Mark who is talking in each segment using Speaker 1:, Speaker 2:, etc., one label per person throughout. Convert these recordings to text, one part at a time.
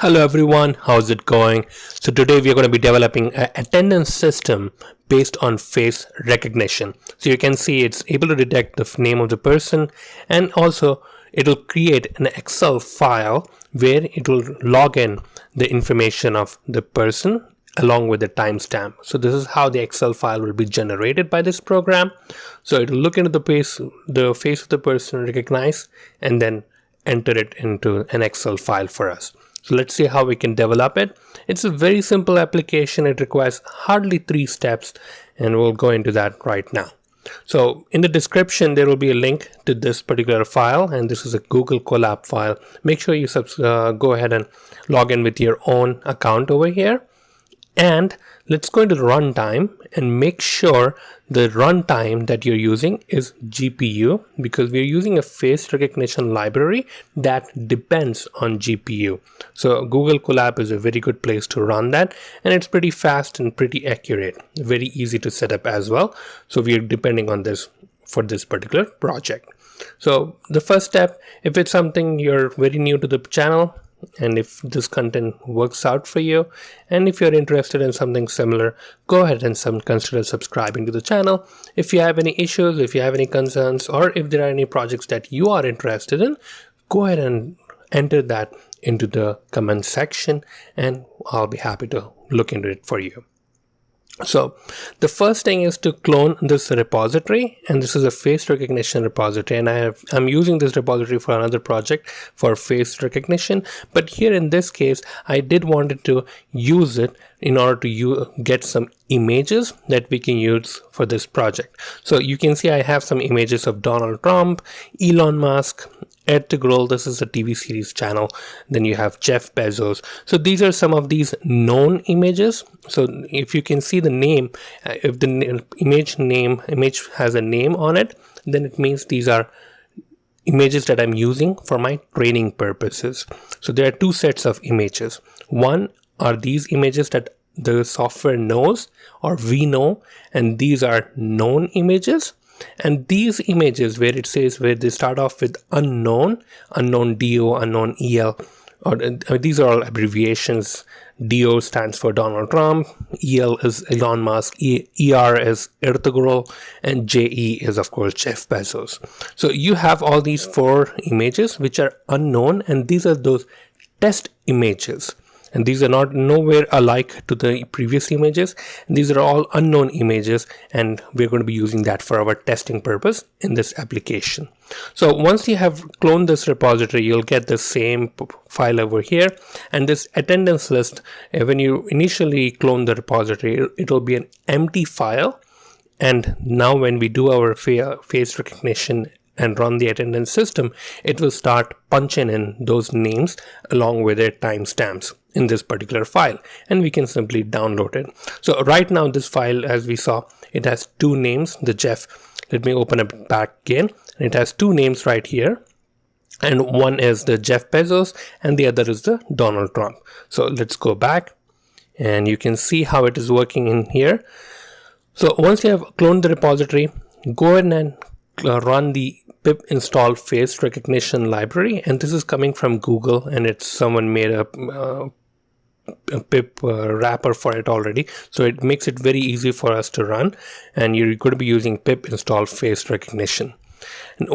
Speaker 1: Hello everyone, how's it going? So today we are going to be developing an attendance system based on face recognition. So you can see it's able to detect the name of the person, and also it will create an Excel file where it will log in the information of the person along with the timestamp. So this is how the Excel file will be generated by this program. So it will look into the face of the person, recognize, and then enter it into an Excel file for us. So let's see how we can develop it. It's a very simple application. It requires hardly 3 steps, and we'll go into that right now. So in the description, there will be a link to this particular file, and this is a Google Colab file. Make sure you go ahead and log in with your own account over here. And let's go into the runtime and make sure the runtime that you're using is GPU, because we're using a face recognition library that depends on GPU. So Google Colab is a very good place to run that, and it's pretty fast and pretty accurate, very easy to set up as well. So we're depending on this for this particular project. So the first step, if it's something you're very new to the channel, and if this content works out for you, and if you're interested in something similar, go ahead and consider subscribing to the channel. If you have any issues, if you have any concerns, or if there are any projects that you are interested in, go ahead and enter that into the comment section, and I'll be happy to look into it for you. So the first thing is to clone this repository, and this is a face recognition repository, and I'm using this repository for another project for face recognition, but here in this case I did wanted to use it in order to get some images that we can use for this project. So you can see I have some images of Donald Trump, Elon Musk, Ed Grol, this is a TV series channel, then you have Jeff Bezos. So these are some of these known images. So if you can see the name, if the image has a name on it, then it means these are images that I'm using for my training purposes. So there are 2 sets of images. One are these images that the software knows or we know, and these are known images. And these images where it says, where they start off with unknown DO, unknown EL, or these are all abbreviations. DO stands for Donald Trump, EL is Elon Musk, ER is Ertugrul, and JE is of course Jeff Bezos. So you have all these 4 images which are unknown, and these are those test images. And these are nowhere alike to the previous images. And these are all unknown images, and we're going to be using that for our testing purpose in this application. So once you have cloned this repository, you'll get the same file over here, and this attendance list, when you initially clone the repository, it will be an empty file. And now when we do our face recognition and run the attendance system, it will start punching in those names along with their timestamps in this particular file, and we can simply download it. So right now this file, as we saw, it has 2 names, the Jeff. Let me open it back again, and it has 2 names right here, and one is the Jeff Bezos and the other is the Donald Trump. So let's go back, and you can see how it is working in here. So once you have cloned the repository, go ahead and run the pip install face recognition library, and this is coming from Google, and it's someone made a pip wrapper for it already, so it makes it very easy for us to run, and you're going to be using pip install face recognition. And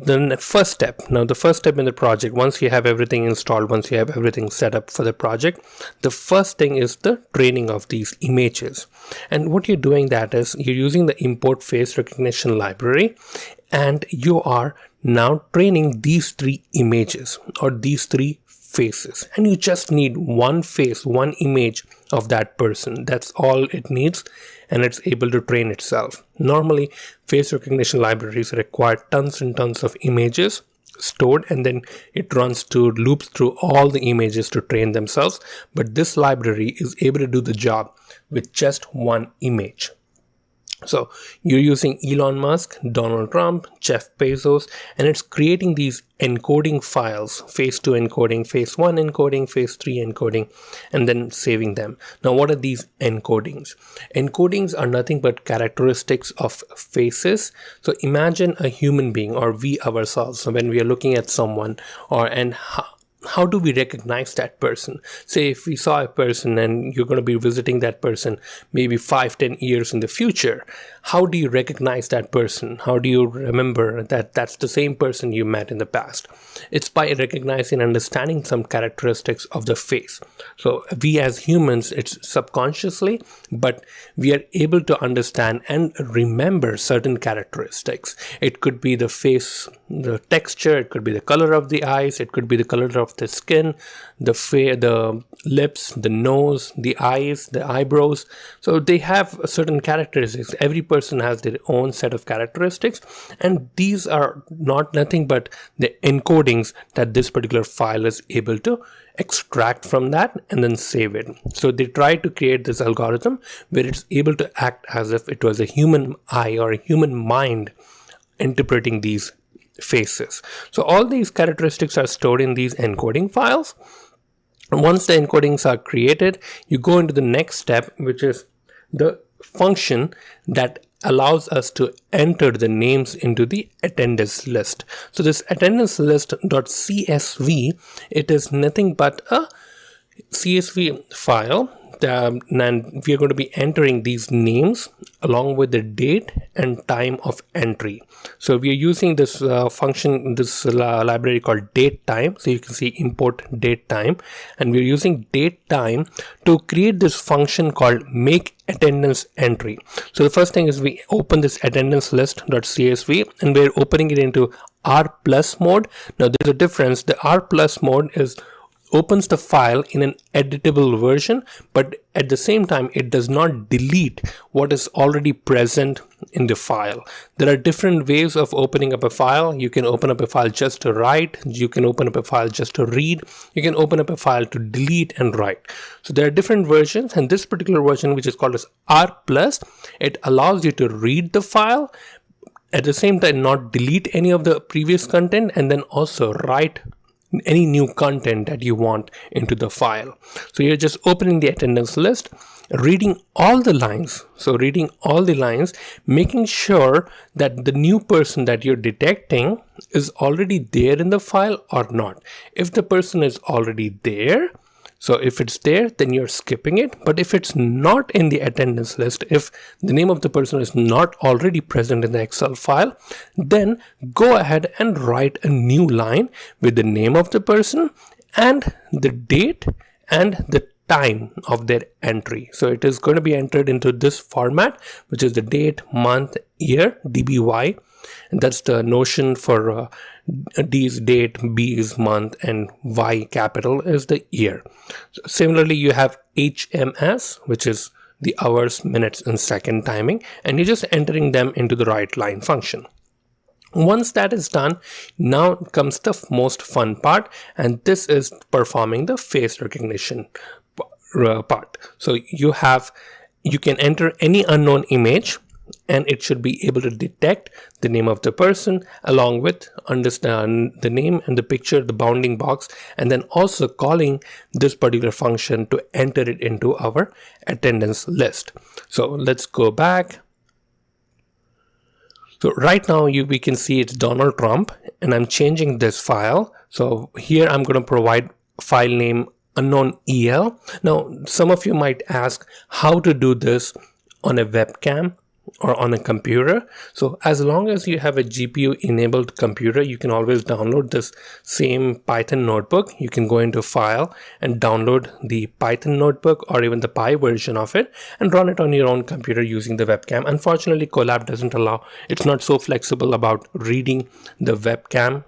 Speaker 1: the first step in the project, once you have everything installed, once you have everything set up for the project, the first thing is the training of these images. And what you're doing, that is, you're using the import face recognition library, and you are now training these 3 images or these 3 faces, and you just need one face, one image of that person. That's all it needs, and it's able to train itself. Normally face recognition libraries require tons and tons of images stored, and then it loops through all the images to train themselves, but this library is able to do the job with just one image. So you're using Elon Musk, Donald Trump, Jeff Bezos, and it's creating these encoding files, phase 2 encoding, phase 1 encoding, phase 3 encoding, and then saving them. Now, what are these encodings? Encodings are nothing but characteristics of faces. So imagine a human being, or we ourselves, so when we are looking at someone, how do we recognize that person? Say if we saw a person and you're going to be visiting that person maybe 5-10 years in the future, how do you recognize that person? How do you remember that that's the same person you met in the past? It's by recognizing and understanding some characteristics of the face. So we as humans, it's subconsciously, but we are able to understand and remember certain characteristics. It could be the face, the texture, it could be the color of the eyes, it could be the color of the skin, the lips, the nose, the eyes, the eyebrows. So they have certain characteristics. Every person has their own set of characteristics, and these are nothing but the encodings that this particular file is able to extract from that and then save it. So they try to create this algorithm where it's able to act as if it was a human eye or a human mind interpreting these faces. So all these characteristics are stored in these encoding files. And once the encodings are created, you go into the next step, which is the function that allows us to enter the names into the attendance list. So this attendance list.csv, it is nothing but a CSV file, and we are going to be entering these names along with the date and time of entry. So we are using this function, this library called datetime. So you can see import datetime, and we're using datetime to create this function called make attendance entry. So the first thing is we open this attendance list.csv, and we're opening it into R+ mode. Now there's a difference. The R+ mode opens the file in an editable version, but at the same time it does not delete what is already present in the file. There are different ways of opening up a file. You can open up a file just to write, you can open up a file just to read, you can open up a file to delete and write. So there are different versions, and this particular version, which is called as R+, it allows you to read the file, at the same time not delete any of the previous content, and then also write any new content that you want into the file. So you're just opening the attendance list, reading all the lines. So reading all the lines, making sure that the new person that you're detecting is already there in the file or not. If the person is already there, so if it's there, then you're skipping it. But if it's not in the attendance list, if the name of the person is not already present in the Excel file, then go ahead and write a new line with the name of the person and the date and the time of their entry. So it is going to be entered into this format, which is the date, month, year, DBY. And that's the notion for D is date, B is month, and Y capital is the year. So similarly, you have HMS, which is the hours, minutes, and second timing, and you're just entering them into the write line function. Once that is done, now comes the most fun part, and this is performing the face recognition part. So you can enter any unknown image, and it should be able to detect the name of the person along with understand the name and the picture, the bounding box, and then also calling this particular function to enter it into our attendance list. So let's go back. So right now we can see it's Donald Trump, and I'm changing this file. So here I'm going to provide file name unknown EL. Now some of you might ask how to do this on a webcam or on a computer. So as long as you have a GPU enabled computer, you can always download this same Python notebook. You can go into file and download the Python notebook or even the Py version of it and run it on your own computer using the webcam. Unfortunately, Colab doesn't allow, it's not so flexible about reading the webcam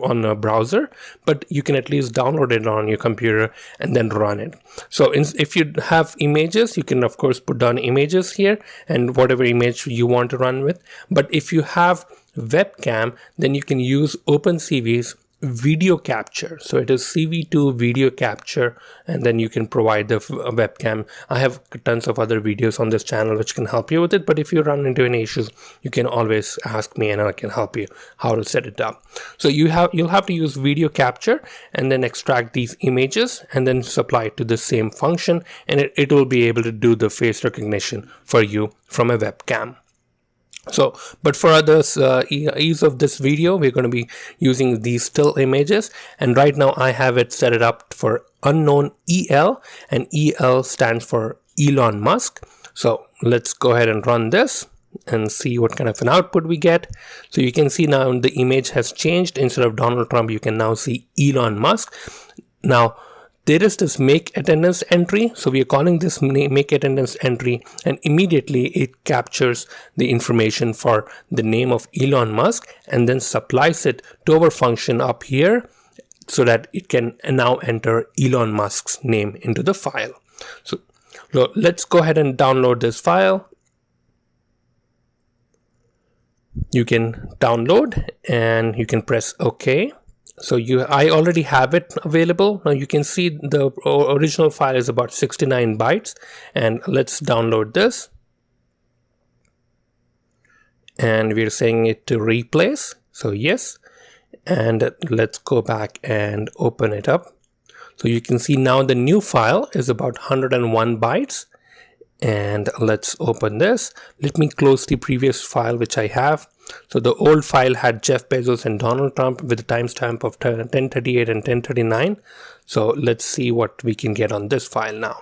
Speaker 1: on a browser, but you can at least download it on your computer and then run it. So if you have images, you can of course put down images here and whatever image you want to run with. But if you have webcam, then you can use OpenCV's video capture. So it is CV2 video capture, and then you can provide the webcam. I have tons of other videos on this channel which can help you with it, but if you run into any issues, you can always ask me and I can help you how to set it up. So you'll have to use video capture and then extract these images and then supply it to the same function, and it will be able to do the face recognition for you from a webcam. So, but for others ease of this video, we're going to be using these still images, and right now I have it set it up for unknown EL, and EL stands for Elon Musk. So let's go ahead and run this and see what kind of an output we get. So you can see now the image has changed. Instead of Donald Trump, you can now see Elon Musk. Now there is this make attendance entry, so we are calling this make attendance entry, and immediately it captures the information for the name of Elon Musk and then supplies it to our function up here so that it can now enter Elon Musk's name into the file. So let's go ahead and download this file. You can download and you can press OK. So I already have it available. Now you can see the original file is about 69 bytes, and let's download this. And we're saying it to replace. So yes, and let's go back and open it up. So you can see now the new file is about 101 bytes. And let's open this. Let me close the previous file which I have. So the old file had Jeff Bezos and Donald Trump with a timestamp of 1038 and 1039. So let's see what we can get on this file now.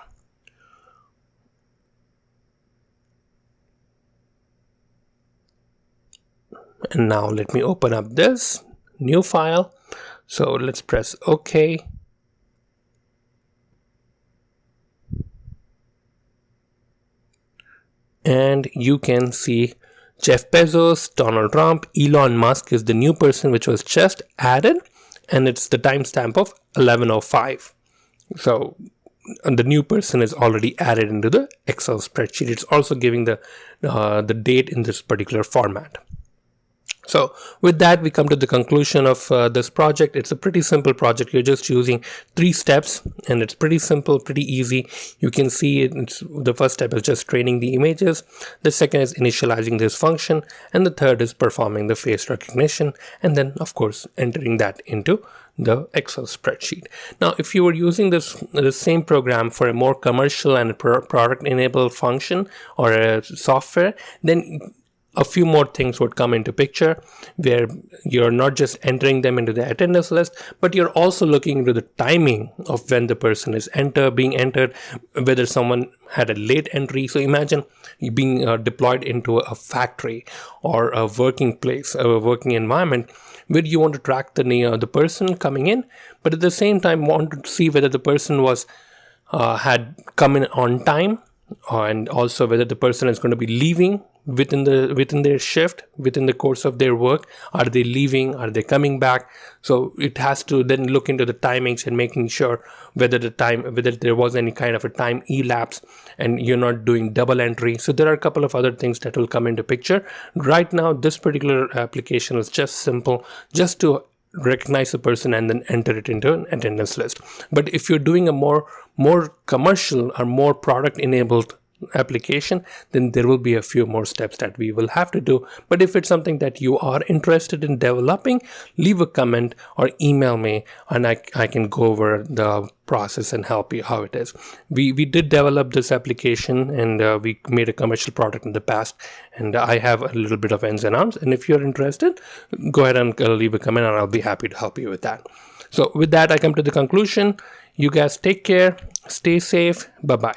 Speaker 1: And now let me open up this new file. So let's press OK. And you can see Jeff Bezos, Donald Trump, Elon Musk is the new person which was just added, and it's the timestamp of 11:05. So the new person is already added into the Excel spreadsheet. It's also giving the date in this particular format. So with that, we come to the conclusion of this project. It's a pretty simple project. You're just using 3 steps, and it's pretty simple, pretty easy. You can see the first step is just training the images. The second is initializing this function, and the third is performing the face recognition, and then of course entering that into the Excel spreadsheet. Now, if you were using the same program for a more commercial and product enabled function or a software, then a few more things would come into picture, where you're not just entering them into the attendance list, but you're also looking into the timing of when the person is being entered, whether someone had a late entry. So imagine you being deployed into a factory or a working place, a working environment, where you want to track the person coming in, but at the same time want to see whether the person was had come in on time, and also whether the person is going to be leaving within their shift, within the course of their work. Are they leaving? Are they coming back? So it has to then look into the timings and making sure whether there was any kind of a time elapse, and you're not doing double entry. So there are a couple of other things that will come into picture. Right now, this particular application is just simple, just to recognize the person and then enter it into an attendance list. But if you're doing a more commercial or more product enabled application, then there will be a few more steps that we will have to do. But if it's something that you are interested in developing, leave a comment or email me, and I can go over the process and help you how it is. We did develop this application, and we made a commercial product in the past, and I have a little bit of ins and outs, and if you're interested, go ahead and leave a comment and I'll be happy to help you with that. So with that, I come to the conclusion. You guys take care, stay safe, bye bye.